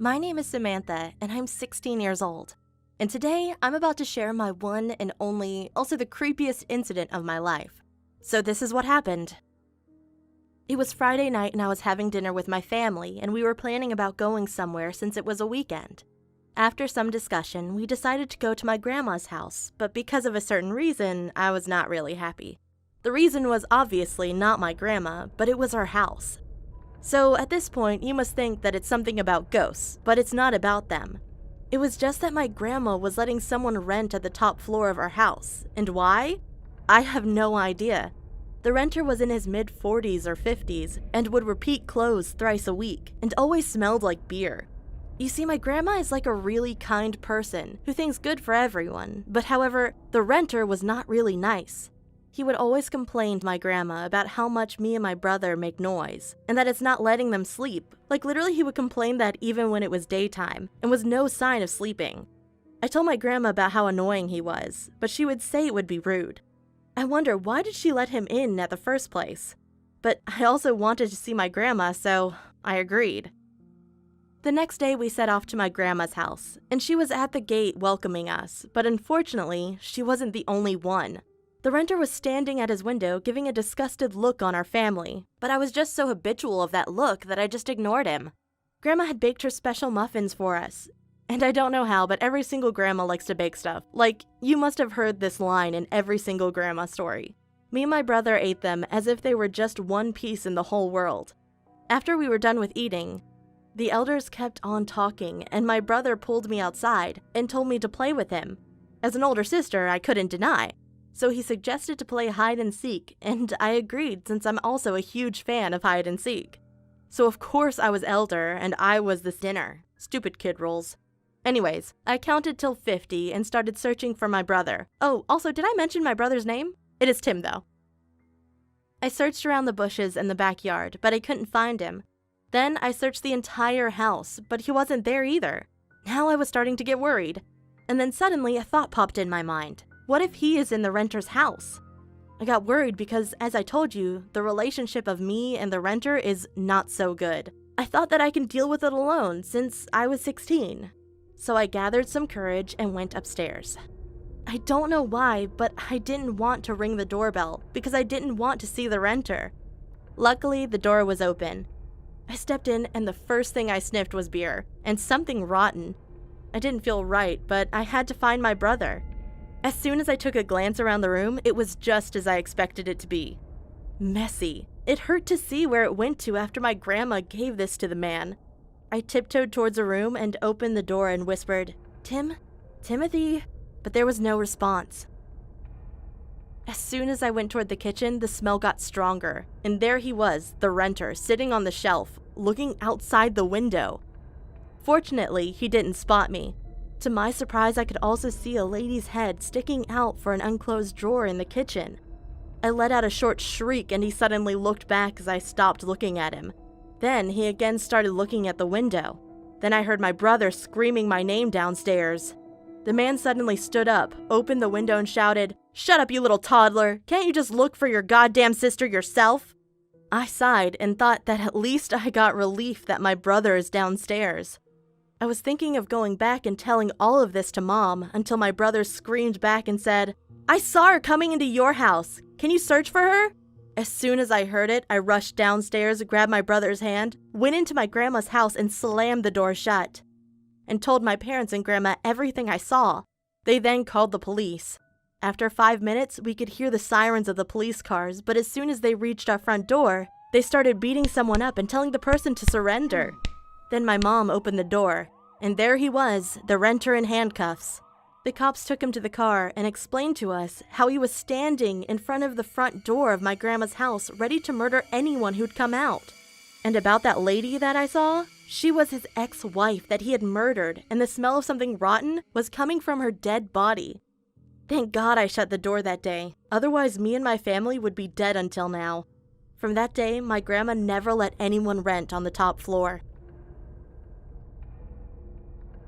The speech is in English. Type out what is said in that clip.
My name is Samantha, and I'm 16 years old. And today, I'm about to share my one and only, also the creepiest incident of my life. So this is what happened. It was Friday night and I was having dinner with my family, and we were planning about going somewhere since it was a weekend. After some discussion, we decided to go to my grandma's house, but because of a certain reason, I was not really happy. The reason was obviously not my grandma, but it was her house. So at this point, you must think that it's something about ghosts, but it's not about them. It was just that my grandma was letting someone rent at the top floor of our house. And why? I have no idea. The renter was in his mid-40s or 50s and would repeat clothes thrice a week and always smelled like beer. You see, my grandma is like a really kind person who thinks good for everyone, but however, the renter was not really nice. He would always complain to my grandma about how much me and my brother make noise, and that it's not letting them sleep. Like literally he would complain that even when it was daytime, and was no sign of sleeping. I told my grandma about how annoying he was, but she would say it would be rude. I wonder, why did she let him in at the first place? But I also wanted to see my grandma, so I agreed. The next day we set off to my grandma's house, and she was at the gate welcoming us, but unfortunately, she wasn't the only one. The renter was standing at his window giving a disgusted look on our family, but I was just so habitual of that look that I just ignored him. Grandma had baked her special muffins for us, and I don't know how, but every single grandma likes to bake stuff. Like, you must have heard this line in every single grandma story. Me and my brother ate them as if they were just one piece in the whole world. After we were done with eating, the elders kept on talking, and my brother pulled me outside and told me to play with him. As an older sister, I couldn't deny. So he suggested to play hide and seek, and I agreed since I'm also a huge fan of hide and seek. So of course I was elder, and I was the sinner. Stupid kid rules. Anyways, I counted till 50 and started searching for my brother. Oh, also, did I mention my brother's name? It is Tim, though. I searched around the bushes in the backyard, but I couldn't find him. Then I searched the entire house, but he wasn't there either. Now I was starting to get worried. And then suddenly a thought popped in my mind. What if he is in the renter's house? I got worried because, as I told you, the relationship of me and the renter is not so good. I thought that I can deal with it alone since I was 16. So I gathered some courage and went upstairs. I don't know why, but I didn't want to ring the doorbell because I didn't want to see the renter. Luckily, the door was open. I stepped in and the first thing I sniffed was beer, and something rotten. I didn't feel right, but I had to find my brother. As soon as I took a glance around the room, it was just as I expected it to be. Messy. It hurt to see where it went to after my grandma gave this to the man. I tiptoed towards a room and opened the door and whispered, "Tim? Timothy?" But there was no response. As soon as I went toward the kitchen, the smell got stronger, and there he was, the renter, sitting on the shelf, looking outside the window. Fortunately, he didn't spot me. To my surprise, I could also see a lady's head sticking out for an unclosed drawer in the kitchen. I let out a short shriek and he suddenly looked back as I stopped looking at him. Then he again started looking at the window. Then I heard my brother screaming my name downstairs. The man suddenly stood up, opened the window and shouted, "Shut up, you little toddler! Can't you just look for your goddamn sister yourself?" I sighed and thought that at least I got relief that my brother is downstairs. I was thinking of going back and telling all of this to Mom until my brother screamed back and said, "I saw her coming into your house. Can you search for her?" As soon as I heard it, I rushed downstairs, grabbed my brother's hand, went into my grandma's house and slammed the door shut, and told my parents and grandma everything I saw. They then called the police. After 5 minutes, we could hear the sirens of the police cars, but as soon as they reached our front door, they started beating someone up and telling the person to surrender. Then my mom opened the door, and there he was, the renter in handcuffs. The cops took him to the car and explained to us how he was standing in front of the front door of my grandma's house ready to murder anyone who'd come out. And about that lady that I saw, she was his ex-wife that he had murdered, and the smell of something rotten was coming from her dead body. Thank God I shut the door that day, otherwise me and my family would be dead until now. From that day, my grandma never let anyone rent on the top floor.